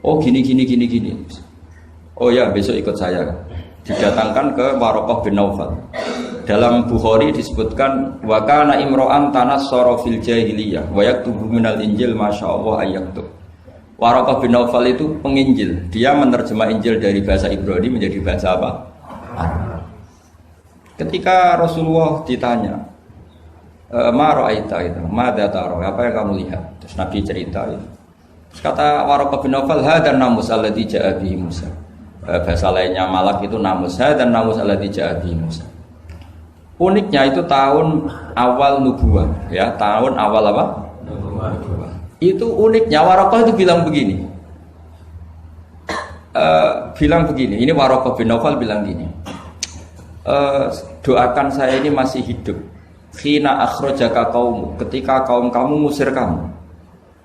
Oh gini. Oh ya besok ikut saya. Didatangkan ke Waraqah bin Naufal. Dalam Bukhari disebutkan wa kana imro'an tanassara fil jahiliyah wa yaktubu minal injil masyaallah ayaktub. Waraqah bin Naufal itu penginjil. Dia menerjemah Injil dari bahasa Ibrani menjadi bahasa apa? Arab. Ketika Rasulullah ditanya, ma ra'aita itu, madza tara? Apa yang kamu lihat? Terus Nabi cerita itu. Terus kata Waraqah bin Naufal, hadan namus alladzi ja'a bihi Musa. Bahasa lainnya malak itu namus, hadan namus alladzi ja'a bihi Musa. Uniknya itu tahun awal nubuwah, ya, tahun awal apa? Nubuwah. Itu uniknya Waraqah itu bilang begini. Ini Waraqah bin Naufal bilang gini. Doakan saya ini masih hidup. Khina akhrajaka qaum, ketika kaum kamu ngusir kamu.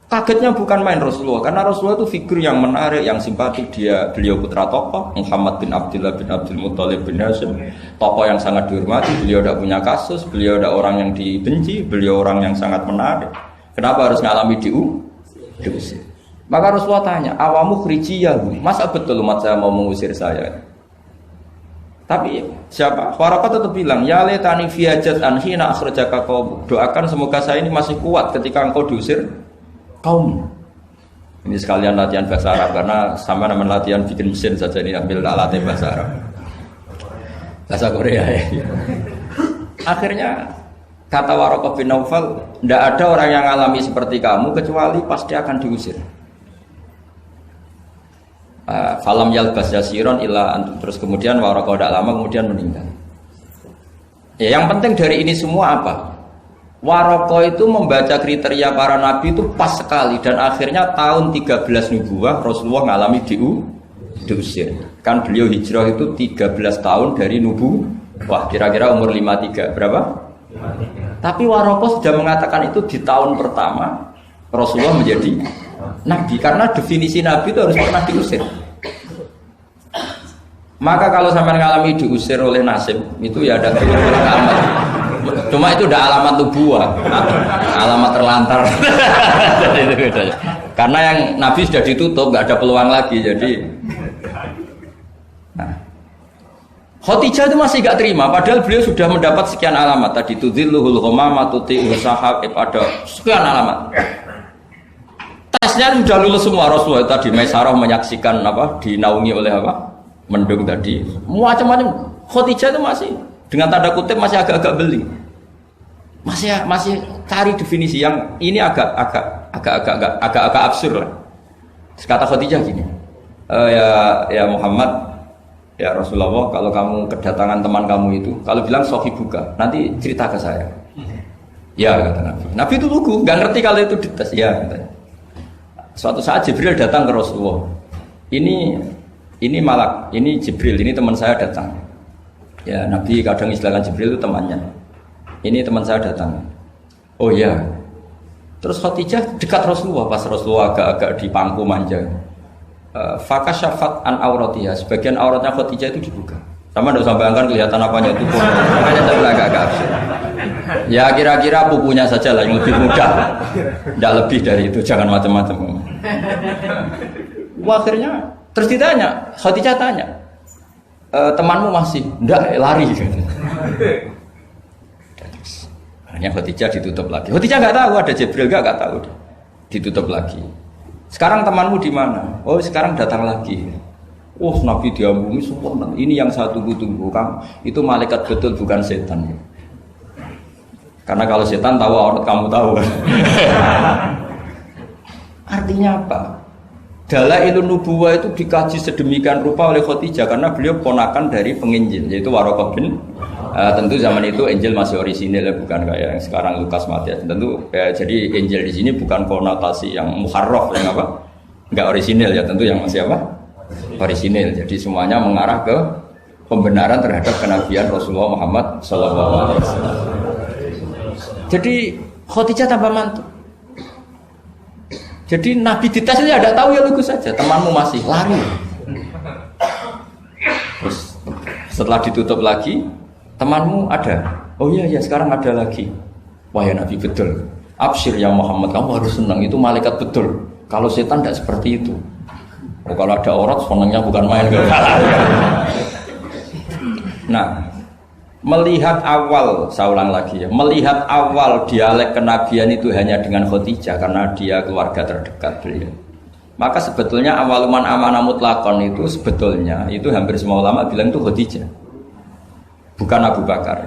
Kagetnya bukan main Rasulullah, karena Rasulullah itu figur yang menarik, yang simpatik. Beliau putra tokoh, Muhammad bin Abdullah bin Abdul Muttalib bin Hashim, tokoh yang sangat dihormati. Beliau tidak punya kasus, beliau tidak orang yang dibenci, beliau orang yang sangat menarik. Kenapa harus ngalami diusir? Maka Rasulullah tanya, awamu khrijiyahu, masa betul umat saya mau mengusir saya? Tapi siapa? Waraqah tetap bilang, ya letani fiyajat anhina akhrajaka qaum. Doakan semoga saya ini masih kuat ketika engkau diusir kaum. Ini sekalian latihan bahasa Arab, karena sama nama latihan bikin mesin saja ini ambil alatnya bahasa Arab, bahasa Korea ya. Akhirnya kata Waraqah bin Naufal, tidak ada orang yang alami seperti kamu kecuali pasti akan diusir. Falam yalbas yasiron illa antum. Terus kemudian Waraqah tidak lama kemudian meninggal. Ya, yang penting dari ini semua apa? Waraqah itu membaca kriteria para nabi itu pas sekali, dan akhirnya tahun 13 nubuwah Rasulullah mengalami diusir. Kan beliau hijrah itu 13 tahun dari nubuwah, kira-kira umur 53 berapa? 53. Tapi Waraqah sudah mengatakan itu di tahun pertama Rasulullah menjadi nabi, karena definisi nabi itu harus pernah diusir. Maka kalau sampai mengalami diusir oleh nasib itu ya ada alamat. Cuma itu udah alamat nubuwah, alamat terlantar. Itu bedanya. Karena yang nabi sudah ditutup, nggak ada peluang lagi. Jadi, nah, Khadijah itu masih nggak terima, padahal beliau sudah mendapat sekian alamat. Tadi tudzilluhul ghamama tuti'u sahab, ada sekian alamat. Tesnya sudah lulus semua. Rasulullah tadi Maisarah menyaksikan apa, dinaungi oleh apa, mendung tadi, macam-macam. Khadijah itu masih dengan tanda kutip masih agak-agak beli, masih cari definisi yang ini agak absurd lah. Kata Khadijah gini, ya Muhammad, ya Rasulullah, kalau kamu kedatangan teman kamu itu, kalau bilang sohibuka, nanti cerita ke saya. Ya kata Nabi. Nabi itu lugu, nggak ngerti kalau itu dites. Ya katanya. Suatu saat Jibril datang ke Rasulullah. Ini malak, ini Jibril, ini teman saya datang. Ya Nabi kadang istilahkan Jibril itu temannya. Ini teman saya datang. Oh ya. Terus Khadijah dekat Rasulullah, pas Rasulullah agak-agak di pangku manja. Fakasyafat an auratiha, sebagian auratnya Khadijah itu dibuka. Sama enggak usah bayangkan kelihatan apanya itu pun. Makanya saya agak-agak absurd. Ya kira-kira pupunya saja lah yang lebih mudah. Tidak lebih dari itu, jangan macam-macam. Akhirnya terus ditanya, Khadijah tanya, temanmu masih? Enggak, lari. Akhirnya Khadijah ditutup lagi. Khadijah nggak tahu ada Jibril, nggak tahu. Ditutup lagi. Sekarang temanmu di mana? Oh sekarang datang lagi. Oh Nabi diambungi sempurna. Ini yang saya tunggu-tunggu, Kang. Itu malaikat betul, bukan setan. Karena kalau setan tahu aurat kamu tahu. Artinya apa? Dalailun nubuwah itu dikaji sedemikian rupa oleh Khadijah karena beliau ponakan dari penginjil, yaitu Waraqah bin. Tentu zaman itu Injil masih orisinil, bukan kayak yang sekarang Lukas Matius. Tentu jadi Injil di sini bukan konotasi yang muharraf, yang apa? Enggak orisinil ya, tentu yang masih apa? Orisinil. Jadi semuanya mengarah ke pembenaran terhadap kenabian Rasulullah Muhammad SAW. Jadi Khadijah tambah mantu. Jadi Nabi dites saja tidak tahu, ya lugu saja. Temanmu masih lari. Terus setelah ditutup lagi, temanmu ada. Oh iya ya sekarang ada lagi. Wah ya Nabi betul. Absyir ya Muhammad, kamu harus senang, itu malaikat betul. Kalau setan tidak seperti itu. Oh, kalau ada aurat senangnya bukan main. Nah, melihat awal, saya ulang lagi ya, melihat awal dialek kenabian itu hanya dengan Khadijah karena dia keluarga terdekat beliau. Maka sebetulnya awaluman amanah mutlakon itu sebetulnya itu hampir semua ulama bilang itu Khadijah, bukan Abu Bakar.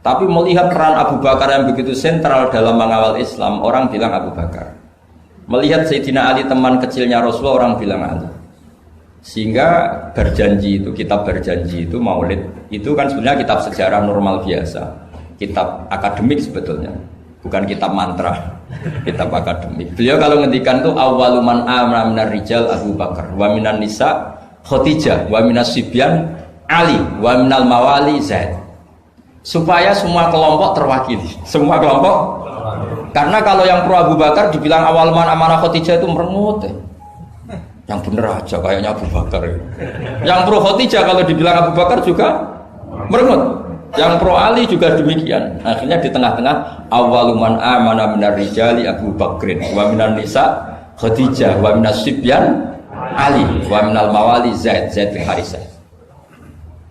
Tapi melihat peran Abu Bakar yang begitu sentral dalam mengawal Islam, orang bilang Abu Bakar. Melihat Sayyidina Ali teman kecilnya Rasulullah, orang bilang Ali. Sehingga berjanji itu, kitab berjanji itu, maulid itu kan sebenarnya kitab sejarah normal biasa, kitab akademik sebetulnya, bukan kitab mantra, kitab akademik. Beliau kalau ngendikan tuh awaluman amra minar rijal Abu Bakar, wa minan nisa Khadijah, wa minas sibyan Ali, wa minal mawali Zaid. Supaya semua kelompok terwakili, semua kelompok. Karena kalau yang pro Abu Bakar dibilang awaluman amanah Khadijah itu merengut. Yang bener aja kayaknya Abu Bakar. Yang pro Khadijah kalau dibilang Abu Bakar juga merengut. Yang pro Ali juga demikian. Akhirnya di tengah-tengah awaluman amana minar rijali Abu Bakrin, wa minan nisa Khadijah, wa minas sibyan Ali, wa minal mawali Zaid bin Harisah.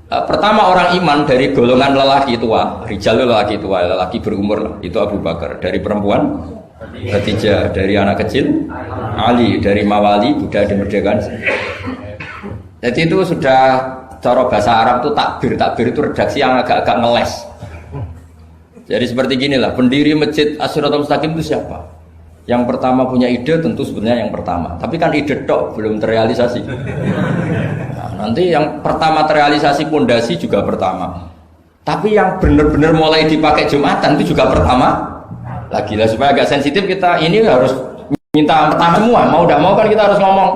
Pertama orang iman dari golongan lelaki tua, rijal lelaki tua, lelaki berumur itu Abu Bakar. Dari perempuan Khadijah, dari anak kecil Ali, dari mawali Buddha dimerdekakan. Jadi itu sudah cara bahasa Arab itu takbir itu redaksi yang agak-agak ngeles. Jadi seperti ginilah, pendiri masjid As-Siratal Mustaqim itu siapa? Yang pertama punya ide tentu sebenarnya yang pertama, tapi kan ide tok belum terrealisasi. Nah, nanti yang pertama terrealisasi pondasi juga pertama, tapi yang benar-benar mulai dipakai Jumatan itu juga pertama. Lagi lah supaya agak sensitif kita ini harus minta pertama semua, mau tidak mau kan kita harus ngomong